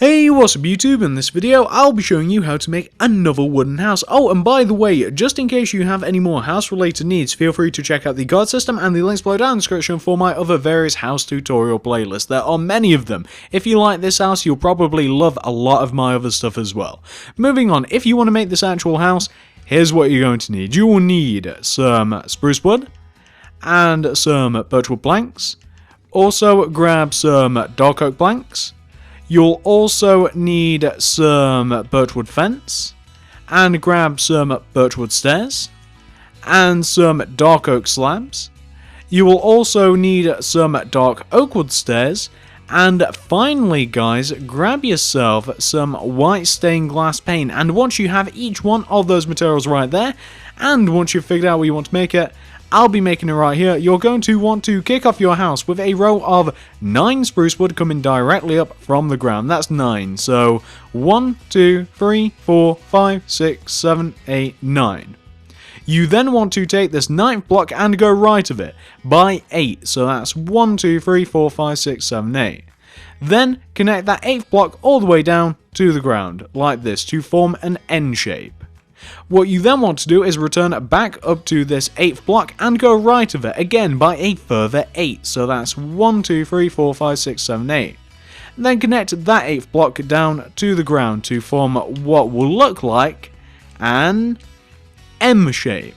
Hey, what's up YouTube? In this video, I'll be showing you how to make another wooden house. Oh, and by the way, just in case you have any more house-related needs, feel free to check out the guide system and the links below down in the description for my other various house tutorial playlists. There are many of them. If you like this house, you'll probably love a lot of my other stuff as well. Moving on, if you want to make this actual house, here's what you're going to need. You will need some spruce wood and some birchwood planks. Also, grab some dark oak planks. You'll also need some birchwood fence, and grab some birchwood stairs, and some dark oak slabs. You will also need some dark oakwood stairs, and finally guys, grab yourself some white stained glass paint. And once you have each one of those materials right there, and once you've figured out where you want to make it, I'll be making it right here. You're going to want to kick off your house with a row of 9 spruce wood coming directly up from the ground. That's 9. So 1, 2, 3, 4, 5, 6, 7, 8, 9. You then want to take this 9th block and go right of it by 8. So that's 1, 2, 3, 4, 5, 6, 7, 8. Then connect that 8th block all the way down to the ground like this to form an N shape. What you then want to do is return back up to this 8th block and go right of it again by a further 8. So that's 1, 2, 3, 4, 5, 6, 7, 8. Then connect that 8th block down to the ground to form what will look like an M shape.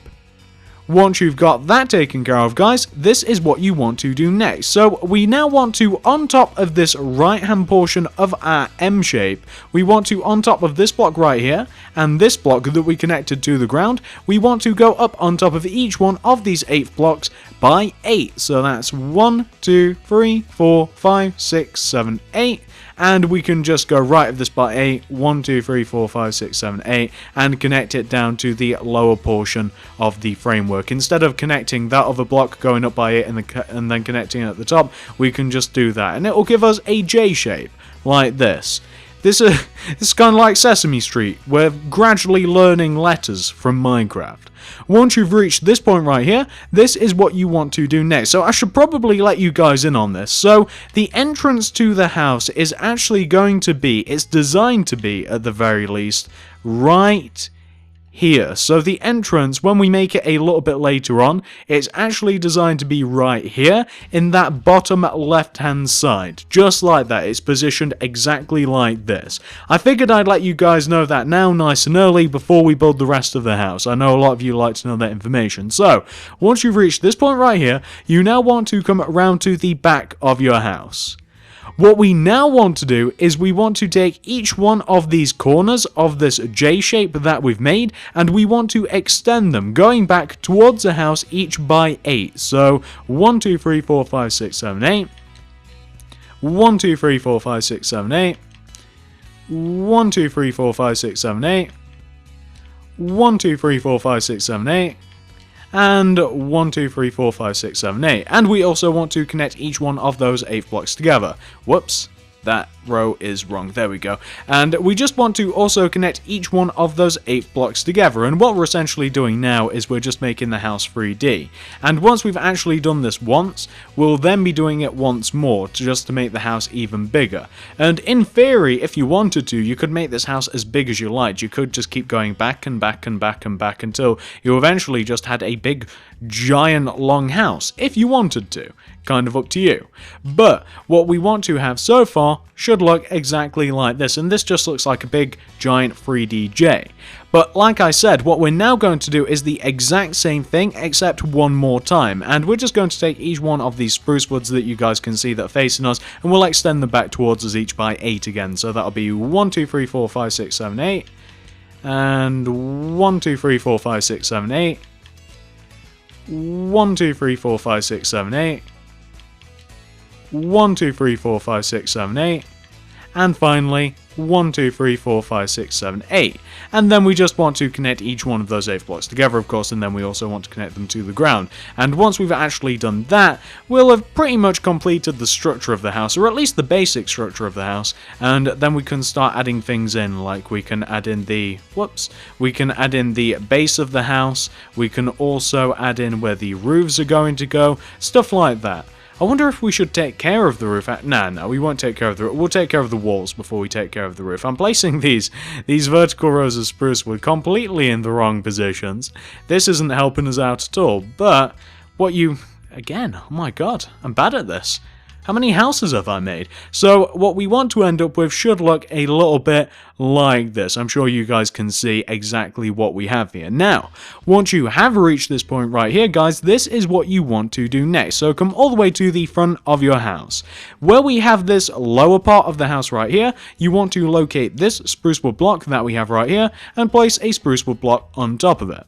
Once you've got that taken care of guys, this is what you want to do next. So we now want to, on top of this right hand portion of our M shape, we want to, on top of this block right here, and this block that we connected to the ground, we want to go up on top of each one of these 8 blocks by 8. So that's 1, 2, 3, 4, 5, 6, 7, 8. And we can just go right of this by 8, 1, 2, 3, 4, 5, 6, 7, 8, and connect it down to the lower portion of the framework. Instead of connecting that other block going up by 8 and then connecting it at the top, we can just do that. And it will give us a J shape, like this. This is kind of like Sesame Street. We're gradually learning letters from Minecraft. Once you've reached this point right here, this is what you want to do next. So I should probably let you guys in on this. So the entrance to the house is actually going to be, it's designed to be at the very least, right here. So the entrance, when we make it a little bit later on, it's actually designed to be right here in that bottom left hand side. Just like that. It's positioned exactly like this. I figured I'd let you guys know that now nice and early before we build the rest of the house. I know a lot of you like to know that information. So once you've reached this point right here, you now want to come around to the back of your house. What we now want to do is we want to take each one of these corners of this J shape that we've made, and we want to extend them going back towards the house each by 8. So 1, 2, 3, 4, 5, 6, 7, 8. 1, 2, 3, 4, 5, 6, 7, 8. 1, 2, 3, 4, 5, 6, 7, 8. 1, 2, 3, 4, 5, 6, 7, 8. And 1, 2, 3, 4, 5, 6, 7, 8. And we also want to connect each one of those 8 blocks together. Whoops, that row is wrong. There we go. And we just want to also connect each one of those 8 blocks together. And what we're essentially doing now is we're just making the house 3D. And once we've actually done this once, we'll then be doing it once more just to make the house even bigger. And in theory, if you wanted to, you could make this house as big as you liked. You could just keep going back and back and back and back until you eventually just had a big, giant, long house, if you wanted to. Kind of up to you. But what we want to have so far should look exactly like this, and this just looks like a big giant 3D J. But like I said, what we're now going to do is the exact same thing except one more time, and we're just going to take each one of these spruce woods that you guys can see that are facing us, and we'll extend them back towards us each by 8 again. So that'll be 1, 2, 3, 4, 5, 6, 7, 8, and 1, 2, 3, 4, 5, 6, 7, 8, 1, 2, 3, 4, 5, 6, 7, 8, 1, 2, 3, 4, 5, 6, 7, 8, and finally 1, 2, 3, 4, 5, 6, 7, 8. And then we just want to connect each one of those 8 blocks together, of course, and then we also want to connect them to the ground. And once we've actually done that, we'll have pretty much completed the structure of the house, or at least the basic structure of the house, and then we can start adding things in, like we can add in the, we can add in the base of the house, we can also add in where the roofs are going to go, stuff like that. I wonder if we should take care of the roof. No, we won't take care of the roof. We'll take care of the walls before we take care of the roof. I'm placing these vertical rows of spruce wood completely in the wrong positions. This isn't helping us out at all, but again, oh my god, I'm bad at this. How many houses have I made? So what we want to end up with should look a little bit like this. I'm sure you guys can see exactly what we have here. Now, once you have reached this point right here, guys, this is what you want to do next. So come all the way to the front of your house. Where we have this lower part of the house right here, you want to locate this spruce wood block that we have right here and place a spruce wood block on top of it.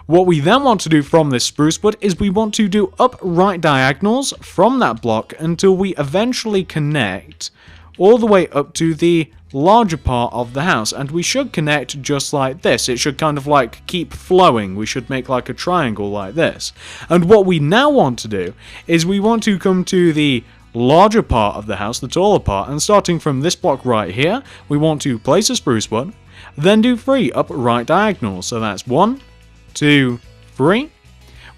What we then want to do from this spruce wood is we want to do upright diagonals from that block until we eventually connect all the way up to the larger part of the house. And we should connect just like this. It should kind of like keep flowing. We should make like a triangle like this. And what we now want to do is we want to come to the larger part of the house, the taller part, and starting from this block right here, we want to place a spruce wood, then do 3 upright diagonals. So that's 1, 2, 3.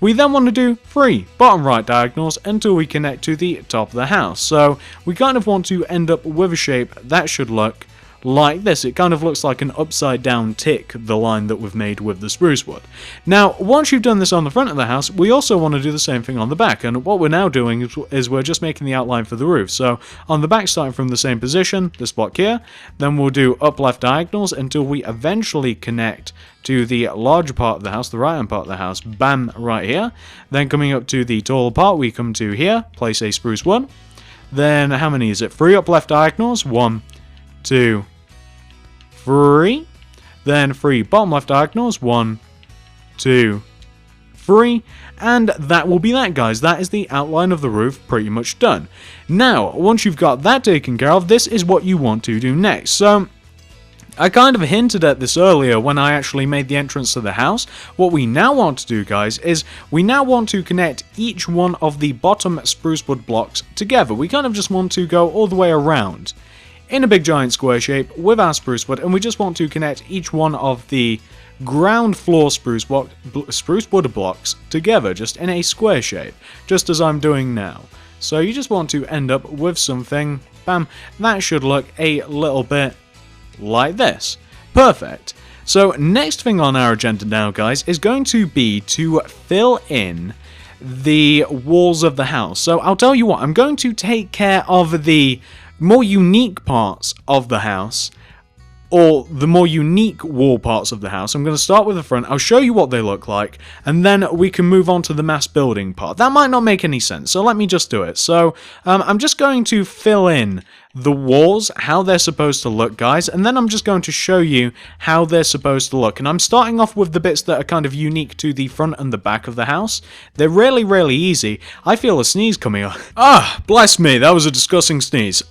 We then want to do 3 bottom right diagonals until we connect to the top of the house. So we kind of want to end up with a shape that should look like this. It kind of looks like an upside down tick, the line that we've made with the spruce wood. Now, once you've done this on the front of the house, we also want to do the same thing on the back. And what we're now doing is we're just making the outline for the roof. So on the back, starting from the same position, this block here, then we'll do up left diagonals until we eventually connect to the larger part of the house, the right hand part of the house, bam, right here. Then coming up to the taller part, we come to here, place a spruce wood. Then how many is it? 3 up left diagonals, 1, 2, 3. Then 3 bottom left diagonals, 1, 2, 3. And that will be that, guys. That is the outline of the roof pretty much done. Now, once you've got that taken care of, this is what you want to do next. So I kind of hinted at this earlier when I actually made the entrance to the house. What we now want to do, guys, is we now want to connect each one of the bottom spruce wood blocks together. We kind of just want to go all the way around in a big giant square shape with our spruce wood, and we just want to connect each one of the ground floor spruce wood blocks together just in a square shape, just as I'm doing now. So you just want to end up with something, bam, that should look a little bit like this. Perfect. So next thing on our agenda now, guys, is going to be to fill in the walls of the house. So I'll tell you what, I'm going to take care of the more unique parts of the house, or the more unique wall parts of the house. I'm going to start with the front, I'll show you what they look like, and then we can move on to the mass building part. That might not make any sense, so let me just do it. So I'm just going to fill in the walls, how they're supposed to look, guys, and then I'm just going to show you how they're supposed to look. And I'm starting off with the bits that are kind of unique to the front and the back of the house. They're really, really easy. I feel a sneeze coming on. Ah, bless me, that was a disgusting sneeze.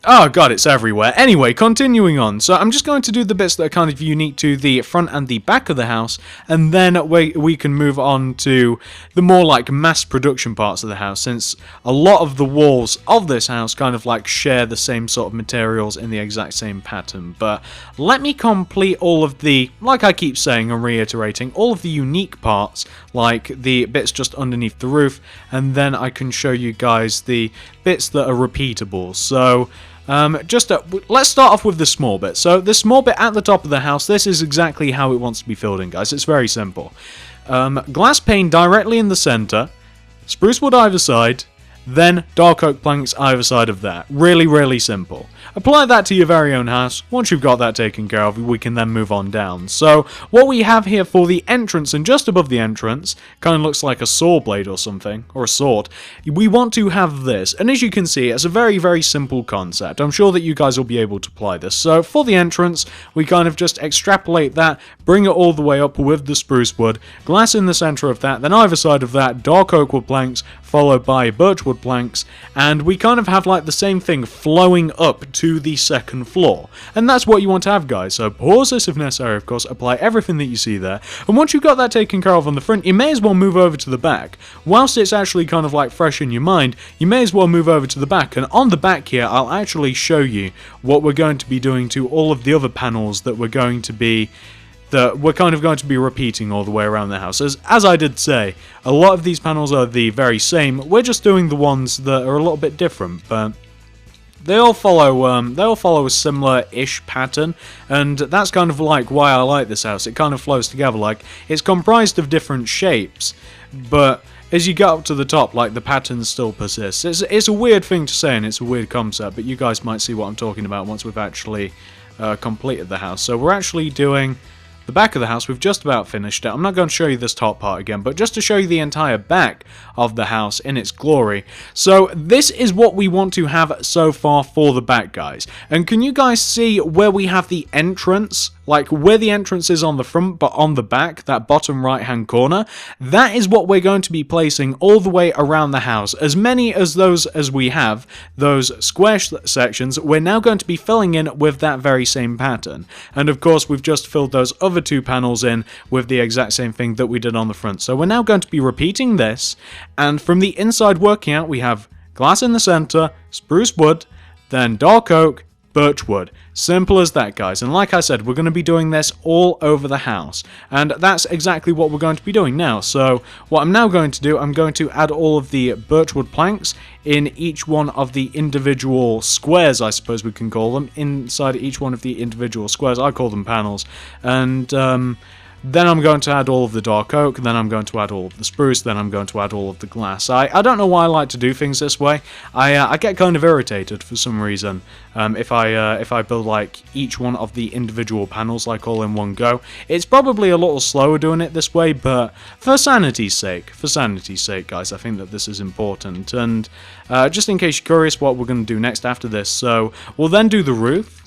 Oh god, it's everywhere. Anyway, continuing on. So I'm just going to do the bits that are kind of unique to the front and the back of the house, and then we can move on to the more like mass production parts of the house, since a lot of the walls of this house kind of like share the same sort of materials in the exact same pattern. But let me complete all of the, like I keep saying and reiterating, all of the unique parts, like the bits just underneath the roof, and then I can show you guys the bits that are repeatable. So let's start off with the small bit. So the small bit at the top of the house, this is exactly how it wants to be filled in, guys. It's very simple. Glass pane directly in the center, spruce wood either side, then dark oak planks either side of that. Really, really simple. Apply that to your very own house. Once you've got that taken care of, we can then move on down. So what we have here for the entrance, and just above the entrance, kind of looks like a saw blade or something, or a sword. We want to have this, and as you can see, it's a very, very simple concept. I'm sure that you guys will be able to apply this. So for the entrance, we kind of just extrapolate that, bring it all the way up with the spruce wood, glass in the center of that, then either side of that, dark oak wood planks, followed by birch wood planks, and we kind of have like the same thing flowing up to the second floor. And that's what you want to have, guys. So pause this if necessary, of course, apply everything that you see there, and once you've got that taken care of on the front, you may as well move over to the back. Whilst it's actually kind of like fresh in your mind, you may as well move over to the back, and on the back here, I'll actually show you what we're going to be doing to all of the other panels that we're going to be that we're kind of going to be repeating all the way around the house. As I did say, a lot of these panels are the very same. We're just doing the ones that are a little bit different, but they all follow a similar-ish pattern, and that's kind of like why I like this house. It kind of flows together. Like, it's comprised of different shapes, but as you get up to the top, like, the pattern still persists. It's a weird thing to say, and it's a weird concept, but you guys might see what I'm talking about once we've actually completed the house. So we're actually doing the back of the house. We've just about finished it. I'm not going to show you this top part again, but just to show you the entire back of the house in its glory. So this is what we want to have so far for the back, guys. And can you guys see where we have the entrance? Like, where the entrance is on the front, but on the back, that bottom right-hand corner, that is what we're going to be placing all the way around the house. As many as those as we have, those square sections, we're now going to be filling in with that very same pattern. And of course, we've just filled those other two panels in with the exact same thing that we did on the front. So we're now going to be repeating this, and from the inside working out, we have glass in the center, spruce wood, then dark oak, birch wood. Simple as that, guys. And like I said, we're going to be doing this all over the house, and that's exactly what we're going to be doing now. So what I'm now going to do, I'm going to add all of the birchwood planks in each one of the individual squares, I suppose we can call them, inside each one of the individual squares. I call them panels. And then I'm going to add all of the dark oak, then I'm going to add all of the spruce, then I'm going to add all of the glass. I don't know why I like to do things this way. I get kind of irritated for some reason if I build like each one of the individual panels like all in one go. It's probably a little slower doing it this way, but for sanity's sake, guys, I think that this is important. And just in case you're curious what we're going to do next after this, so we'll then do the roof,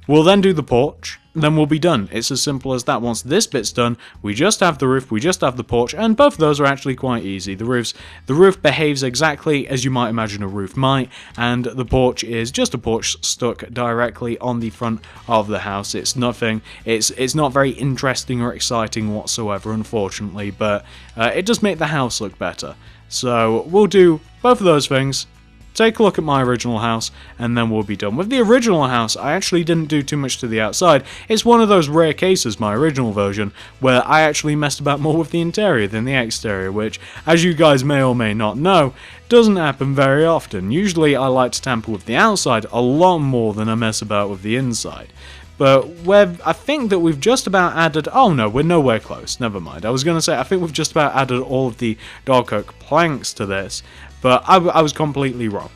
we'll then do the porch, then we'll be done. It's as simple as that. Once this bit's done, we just have the roof, we just have the porch, and both of those are actually quite easy. The roof behaves exactly as you might imagine a roof might, and the porch is just a porch stuck directly on the front of the house. It's nothing, it's not very interesting or exciting whatsoever, unfortunately, but it does make the house look better. So we'll do both of those things. Take a look at my original house, and then we'll be done. With the original house, I actually didn't do too much to the outside. It's one of those rare cases, my original version, where I actually messed about more with the interior than the exterior, which, as you guys may or may not know, doesn't happen very often. Usually I like to tamper with the outside a lot more than I mess about with the inside. But I think that we've just about added... Oh no, we're nowhere close. Never mind. I was going to say, I think we've just about added all of the dark oak planks to this. But I was completely wrong.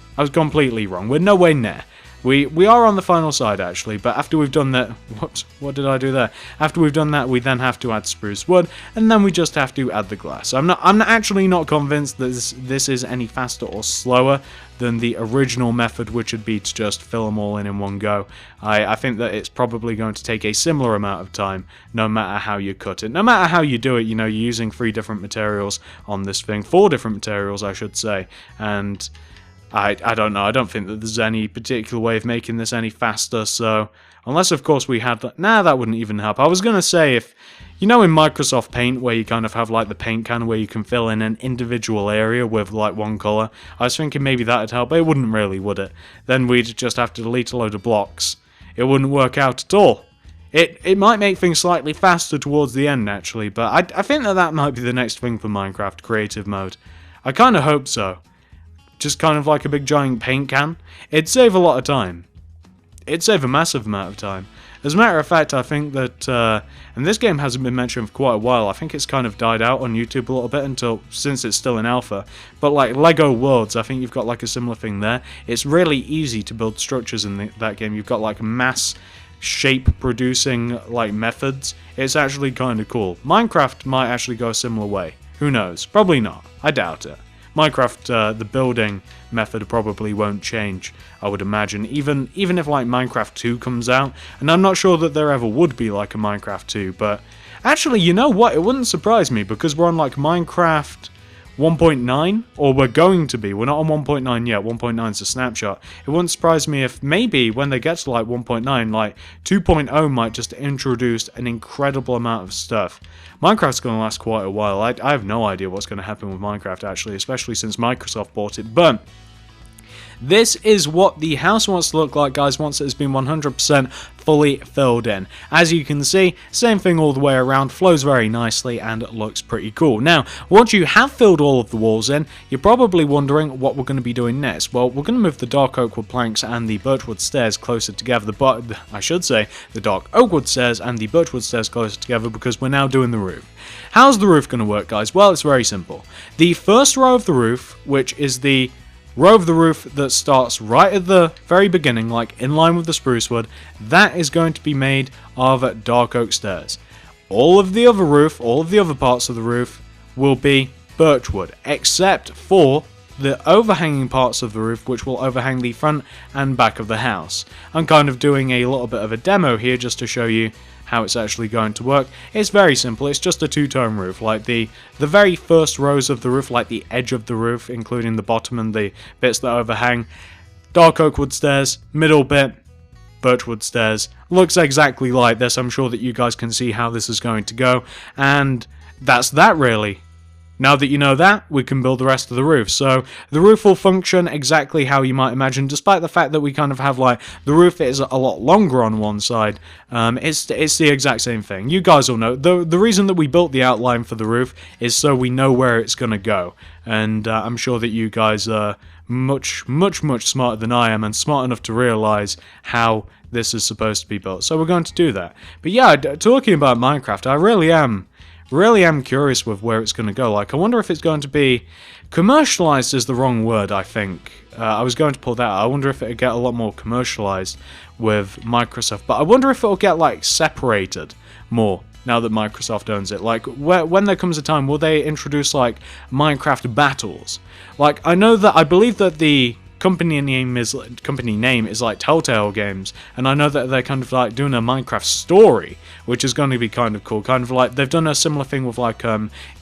We're nowhere near. We are on the final side, actually, but after we've done that... Whoops, what did I do there? After we've done that, we then have to add spruce wood, and then we just have to add the glass. I'm actually not convinced that this is any faster or slower than the original method, which would be to just fill them all in one go. I think that it's probably going to take a similar amount of time, no matter how you cut it. No matter how you do it, you know, you're using 3 different materials on this thing. 4 different materials, I should say, and... I don't know, I don't think that there's any particular way of making this any faster, so... Unless, of course, we had... Nah, that wouldn't even help. I was going to say, if... You know in Microsoft Paint, where you kind of have, like, the paint can where you can fill in an individual area with, like, one colour? I was thinking maybe that'd help, but it wouldn't really, would it? Then we'd just have to delete a load of blocks. It wouldn't work out at all. It might make things slightly faster towards the end, actually, but I think that might be the next thing for Minecraft Creative Mode. I kind of hope so. Just kind of like a big giant paint can. It'd save a lot of time. It'd save a massive amount of time. As a matter of fact, I think that, and this game hasn't been mentioned for quite a while, I think it's kind of died out on YouTube a little bit since it's still in alpha, but like Lego Worlds, I think you've got like a similar thing there. It's really easy to build structures in that game. You've got like mass shape producing like methods. It's actually kind of cool. Minecraft might actually go a similar way. Who knows? Probably not. I doubt it. Minecraft, the building method probably won't change, I would imagine, even if like Minecraft 2 comes out, and I'm not sure that there ever would be like a Minecraft 2, but actually, you know what, it wouldn't surprise me, because we're on like Minecraft 1.9, or we're going to be, we're not on 1.9 yet, 1.9 is a snapshot. It wouldn't surprise me if maybe when they get to like 1.9, like 2.0 might just introduce an incredible amount of stuff. Minecraft's going to last quite a while. I have no idea what's going to happen with Minecraft actually, especially since Microsoft bought it, but... This is what the house wants to look like, guys, once it has been 100% fully filled in. As you can see, same thing all the way around, flows very nicely and looks pretty cool. Now, once you have filled all of the walls in, you're probably wondering what we're going to be doing next. Well, we're going to move the dark oak wood planks and the birchwood stairs closer together, but I should say the dark oak wood stairs and the birchwood stairs closer together because we're now doing the roof. How's the roof going to work, guys? Well, it's very simple. The first row of the roof, which is the row of the roof that starts right at the very beginning, like in line with the spruce wood, that is going to be made of dark oak stairs. All of the other roof, all of the other parts of the roof will be birchwood, except for the overhanging parts of the roof, which will overhang the front and back of the house. I'm kind of doing a little bit of a demo here just to show you how it's actually going to work. It's very simple. It's just a two-tone roof, like the very first rows of the roof, like the edge of the roof, including the bottom and the bits that overhang. Dark oak wood stairs, middle bit, birchwood stairs. Looks exactly like this. I'm sure that you guys can see how this is going to go, and that's that really. Now that you know that, we can build the rest of the roof. So the roof will function exactly how you might imagine, despite the fact that we kind of have like the roof is a lot longer on one side. It's the exact same thing. You guys will know. The reason that we built the outline for the roof is so we know where it's going to go. And I'm sure that you guys are much smarter than I am and smart enough to realize how this is supposed to be built. So we're going to do that. But yeah, talking about Minecraft, I really am curious with where it's going to go. Like, I wonder if it's going to be commercialized is the wrong word, I think. I was going to pull that out. I wonder if it'll get a lot more commercialized with Microsoft. But I wonder if it'll get, like, separated more now that Microsoft owns it. Like, when there comes a time, will they introduce, like, Minecraft battles? Like, I believe that the company name is like Telltale Games, and I know that they're kind of like doing a Minecraft story, which is going to be kind of cool. Kind of like they've done a similar thing with like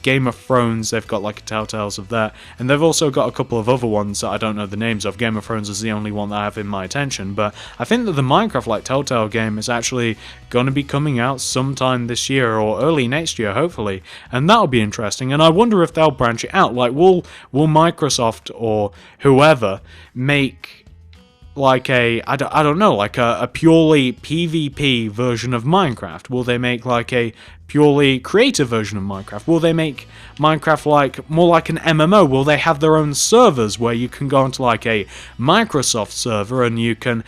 Game of Thrones. They've got like Telltales of that, and they've also got a couple of other ones that I don't know the names of. Game of Thrones is the only one that I have in my attention, but I think that the Minecraft like Telltale game is actually going to be coming out sometime this year or early next year, hopefully, and that'll be interesting. And I wonder if they'll branch it out. Like, will Microsoft or whoever make like I don't know, like a purely PvP version of Minecraft? Will they make like a purely creative version of Minecraft? Will they make Minecraft like more like an MMO? Will they have their own servers where you can go onto like a Microsoft server and you can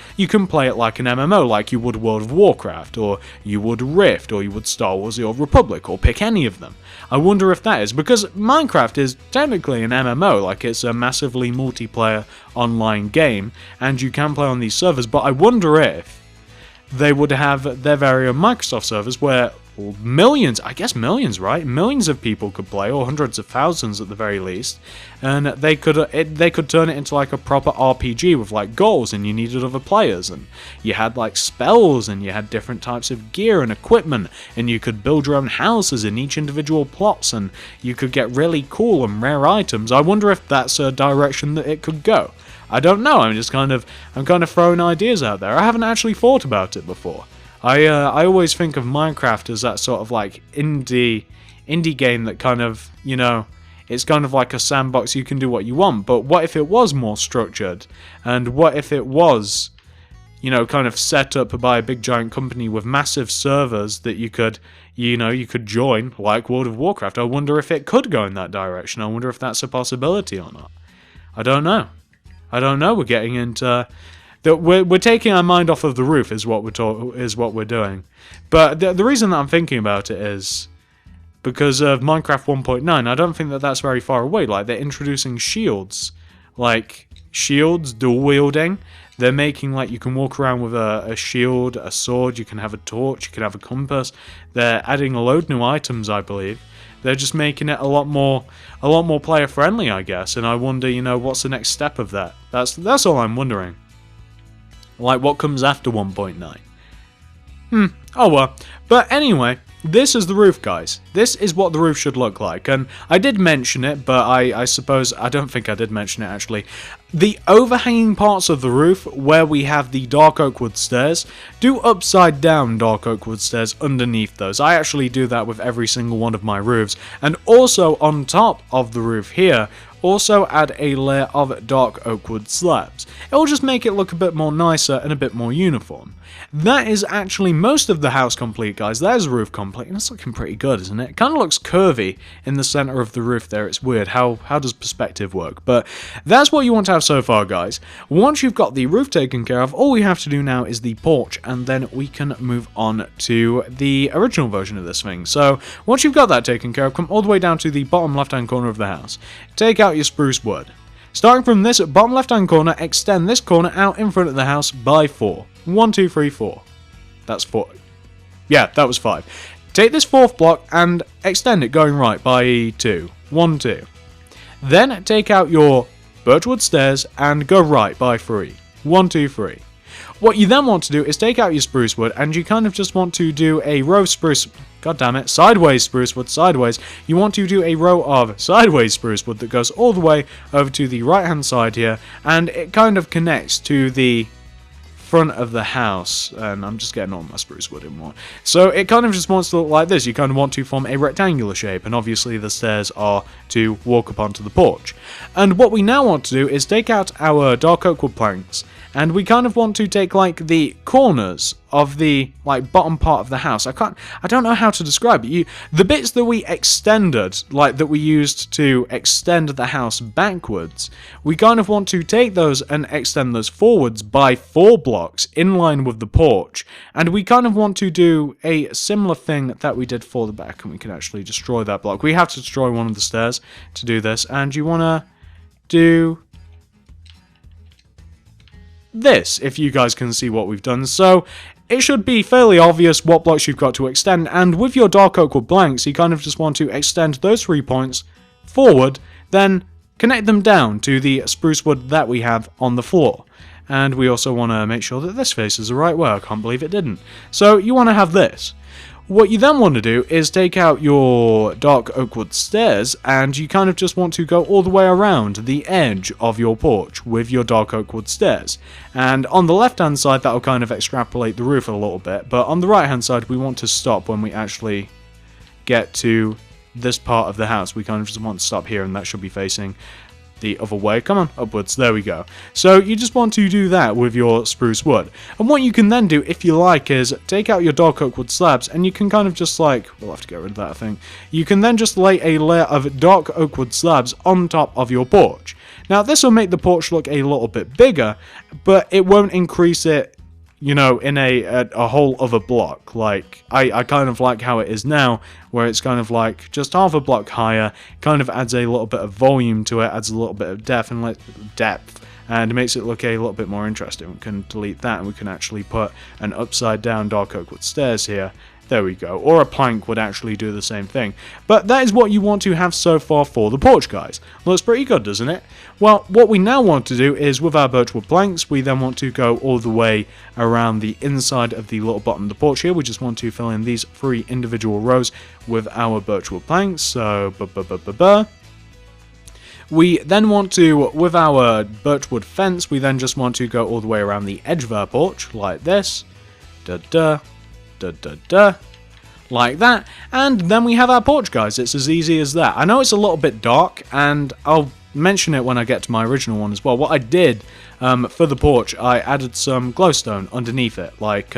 play it like an MMO, like you would World of Warcraft, or you would Rift, or you would Star Wars: The Old Republic, or pick any of them? I wonder if that is, because Minecraft is technically an MMO, like it's a massively multiplayer online game, and you can play on these servers, but I wonder if they would have their very own Microsoft servers where millions, I guess millions, right? Millions of people could play, or hundreds of thousands at the very least, and they could turn it into like a proper RPG with like goals, and you needed other players, and you had like spells, and you had different types of gear and equipment, and you could build your own houses in each individual plots, and you could get really cool and rare items. I wonder if that's a direction that it could go. I don't know. I'm kind of throwing ideas out there. I haven't actually thought about it before. I always think of Minecraft as that sort of like indie game that kind of, you know, it's kind of like a sandbox, you can do what you want. But what if it was more structured? And what if it was, you know, kind of set up by a big giant company with massive servers that you could join, like World of Warcraft? I wonder if it could go in that direction. I wonder if that's a possibility or not. I don't know. We're getting into we're taking our mind off of the roof is what we're doing. But the reason that I'm thinking about it is because of Minecraft 1.9. I don't think that that's very far away. Like, they're introducing shields, like shields, dual wielding. They're making like you can walk around with a shield, a sword. You can have a torch. You can have a compass. They're adding a load new items, I believe. They're just making it a lot more player friendly, I guess. And I wonder, you know, what's the next step of that? That's all I'm wondering. Like, what comes after 1.9? Oh well. But anyway, this is the roof, guys. This is what the roof should look like. And I did mention it, but I suppose, I don't think I did mention it actually. The overhanging parts of the roof, where we have the dark oak wood stairs, do upside down dark oak wood stairs underneath those. I actually do that with every single one of my roofs. And also on top of the roof here, Also add a layer of dark oak wood slabs. It will just make it look a bit more nicer and a bit more uniform. That is actually most of the house complete, guys. There's the roof complete, and it's looking pretty good, isn't it? It kind of looks curvy in the center of the roof there. It's weird. How does perspective work? But that's what you want to have so far, guys. Once you've got the roof taken care of, all we have to do now is the porch, and then we can move on to the original version of this thing. So once you've got that taken care of, come all the way down to the bottom left-hand corner of the house. Take out your spruce wood. Starting from this bottom left-hand corner, extend this corner out in front of the house by 4. 1, 2, 3, 4. That's 4. Yeah, that was 5. Take this fourth block and extend it going right by 2. 1, 2. Then take out your birchwood stairs and go right by 3. 1, 2, 3. What you then want to do is take out your spruce wood, and you kind of just want to do a row of spruce... God damn it, sideways spruce wood, sideways. You want to do a row of sideways spruce wood that goes all the way over to the right hand side here, and it kind of connects to the front of the house, and I'm just getting all my spruce wood in more. So it kind of just wants to look like this. You kind of want to form a rectangular shape, and obviously the stairs are to walk up onto the porch. And what we now want to do is take out our dark oak wood planks, and we kind of want to take like the corners of the like bottom part of the house. I don't know how to describe it. The bits that we extended, like that we used to extend the house backwards, we kind of want to take those and extend those forwards by 4 blocks in line with the porch. And we kind of want to do a similar thing that we did for the back, and we can actually destroy that block. We have to destroy one of the stairs to do this, and you want to do this, if you guys can see what we've done. So it should be fairly obvious what blocks you've got to extend, and with your dark oak wood blanks, you kind of just want to extend those 3 points forward, then connect them down to the spruce wood that we have on the floor. And we also want to make sure that this faces the right way. I can't believe it didn't. So you want to have this. What you then want to do is take out your dark oak wood stairs, and you kind of just want to go all the way around the edge of your porch with your dark oak wood stairs. And on the left hand side, that'll kind of extrapolate the roof a little bit, but on the right hand side, we want to stop when we actually get to this part of the house. We kind of just want to stop here, and that should be facing the other way. Come on, upwards. There we go. So you just want to do that with your spruce wood. And what you can then do, if you like, is take out your dark oak wood slabs, and you can kind of just like... We'll have to get rid of that, I think. You can then just lay a layer of dark oak wood slabs on top of your porch. Now, this will make the porch look a little bit bigger, but it won't increase it, you know, in a whole other block. Like, I kind of like how it is now, where it's kind of like just half a block higher, kind of adds a little bit of volume to it, adds a little bit of depth, and makes it look a little bit more interesting. We can delete that, and we can actually put an upside down dark oak wood stairs here. There we go. Or a plank would actually do the same thing. But that is what you want to have so far for the porch, guys. Looks pretty good, doesn't it? Well, what we now want to do is, with our birchwood planks, we then want to go all the way around the inside of the little bottom of the porch here. We just want to fill in these 3 individual rows with our birchwood planks. So, we then want to, with our birchwood fence, we then just want to go all the way around the edge of our porch, like this. Like that, and then we have our porch, guys. It's as easy as that. I know it's a little bit dark, and I'll mention it when I get to my original one as well. What I did for the porch, I added some glowstone underneath it, like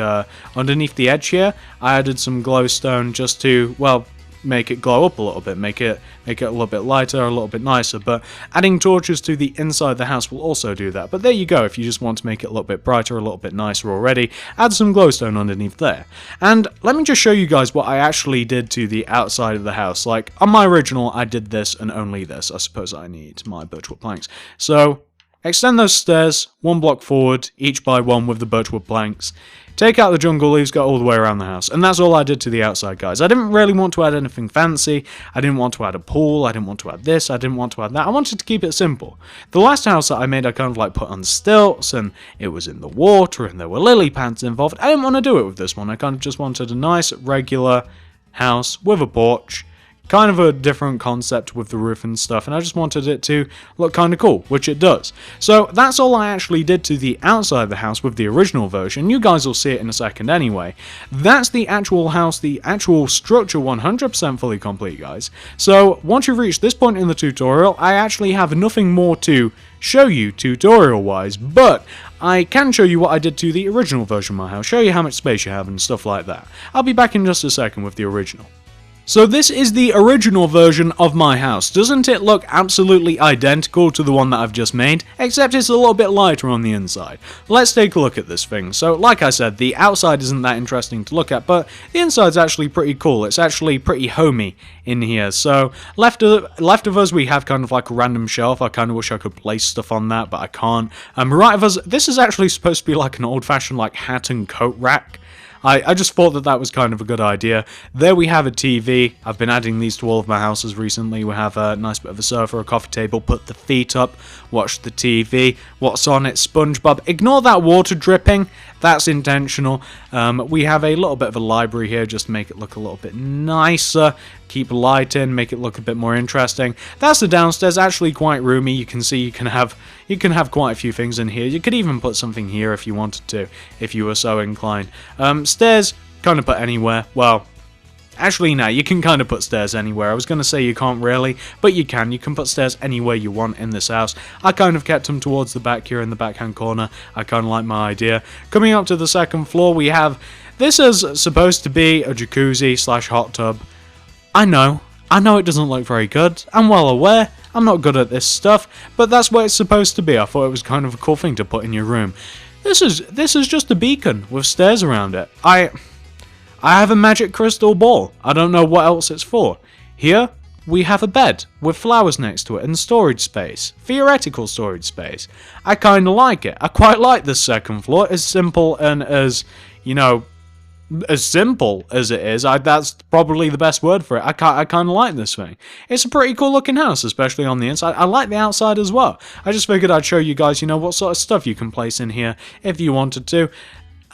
underneath the edge here. I added some glowstone just to, well, make it glow up a little bit, make it a little bit lighter, a little bit nicer. But adding torches to the inside of the house will also do that. But there you go. If you just want to make it a little bit brighter, a little bit nicer already, add some glowstone underneath there. And let me just show you guys what I actually did to the outside of the house. Like on my original, I did this and only this. I suppose I need my birchwood planks. So extend those stairs 1 block forward, each by 1 with the birchwood planks. Take out the jungle leaves, go all the way around the house. And that's all I did to the outside, guys. I didn't really want to add anything fancy. I didn't want to add a pool. I didn't want to add this. I didn't want to add that. I wanted to keep it simple. The last house that I made, I kind of like put on stilts, and it was in the water, and there were lily pads involved. I didn't want to do it with this one. I kind of just wanted a nice, regular house with a porch. kind of a different concept with the roof and stuff, and I just wanted it to look kind of cool, which it does. So that's all I actually did to the outside of the house with the original version. You guys will see it in a second anyway. That's the actual house, the actual structure, 100% fully complete, guys. So once you've reached this point in the tutorial, I actually have nothing more to show you tutorial wise, but I can show you what I did to the original version of my house, show you how much space you have and stuff like that. I'll be back in just a second with the original. So this is the original version of my house. Doesn't it look absolutely identical to the one that I've just made? Except it's a little bit lighter on the inside. Let's take a look at this thing. So like I said, the outside isn't that interesting to look at, but the inside's actually pretty cool. It's actually pretty homey in here. So left of us we have kind of like a random shelf. I kind of wish I could place stuff on that, but I can't. Right of us, this is actually supposed to be like an old-fashioned like hat and coat rack. I just thought that was kind of a good idea. There we have a TV. I've been adding these to all of my houses recently. We have a nice bit of a sofa, a coffee table, put the feet up, watch the TV. What's on it? SpongeBob. Ignore that water dripping. That's intentional. We have a little bit of a library here just to make it look a little bit nicer. Keep light in, make it look a bit more interesting. That's the downstairs, actually quite roomy. You can see you can have quite a few things in here. You could even put something here if you wanted to, if you were so inclined. Stairs, kind of put anywhere. Well, actually, no, you can kind of put stairs anywhere. I was going to say you can't really, but you can. You can put stairs anywhere you want in this house. I kind of kept them towards the back here in the backhand corner. I kind of like my idea. Coming up to the second floor, we have... This is supposed to be a jacuzzi slash hot tub. I know it doesn't look very good. I'm well aware. I'm not good at this stuff, but that's what it's supposed to be. I thought it was kind of a cool thing to put in your room. This is just a beacon with stairs around it. I have a magic crystal ball. I don't know what else it's for. Here, we have a bed with flowers next to it and storage space. Theoretical storage space. I kind of like it. I quite like this second floor. As simple and as, you know, as simple as it is, that's probably the best word for it. I kind of like this thing. It's a pretty cool looking house, especially on the inside. I like the outside as well. I just figured I'd show you guys, you know, what sort of stuff you can place in here if you wanted to,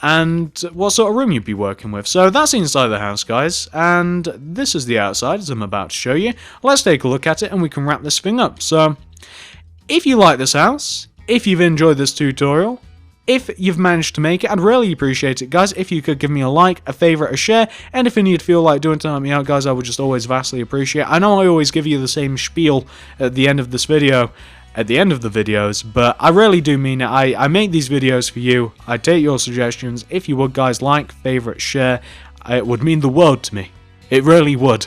and what sort of room you'd be working with. So that's inside the house, guys, and this is the outside, as I'm about to show you. Let's take a look at it, and we can wrap this thing up. So, if you like this house, if you've enjoyed this tutorial, if you've managed to make it, I'd really appreciate it, guys, if you could give me a like, a favourite, a share, and if you'd feel like doing to help me out, guys, I would just always vastly appreciate it. I know I always give you the same spiel at the end of this video, at the end of the videos, but I really do mean it. I make these videos for you. I take your suggestions. If you would, guys, like, favourite, share, it would mean the world to me. It really would.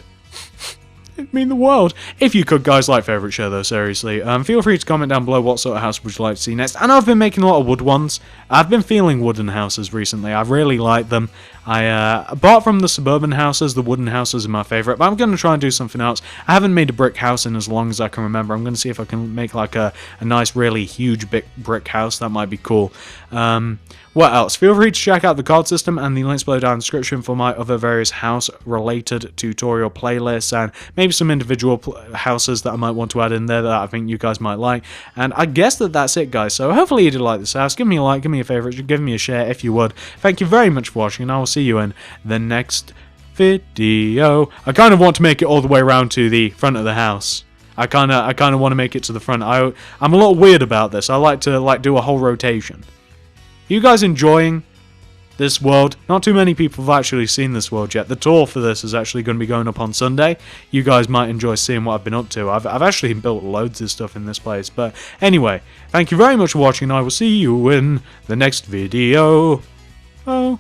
It'd mean the world. If you could, guys, like, favourite, share, though, seriously. Feel free to comment down below what sort of house would you like to see next. I know I've been making a lot of wood ones. I've been feeling wooden houses recently. I really like them. Apart from the suburban houses, the wooden houses are my favourite, but I'm going to try and do something else. I haven't made a brick house in as long as I can remember. I'm going to see if I can make, like, a nice, really huge big brick house. That might be cool. What else? Feel free to check out the card system and the links below down in the description for my other various house-related tutorial playlists and maybe some individual houses that I might want to add in there that I think you guys might like. And I guess that's it, guys. So hopefully you did like this house. Give me a like, give me a favourite, give me a share if you would. Thank you very much for watching, and I will see you in the next video. I kind of want to make it all the way around to the front of the house. I kind of want to make it to the front. I'm a little weird about this. I like to do a whole rotation. You guys enjoying this world? Not too many people have actually seen this world yet. The tour for this is actually going to be going up on Sunday. You guys might enjoy seeing what I've been up to. I've actually built loads of stuff in this place. But anyway, thank you very much for watching, and I will see you in the next video. Oh.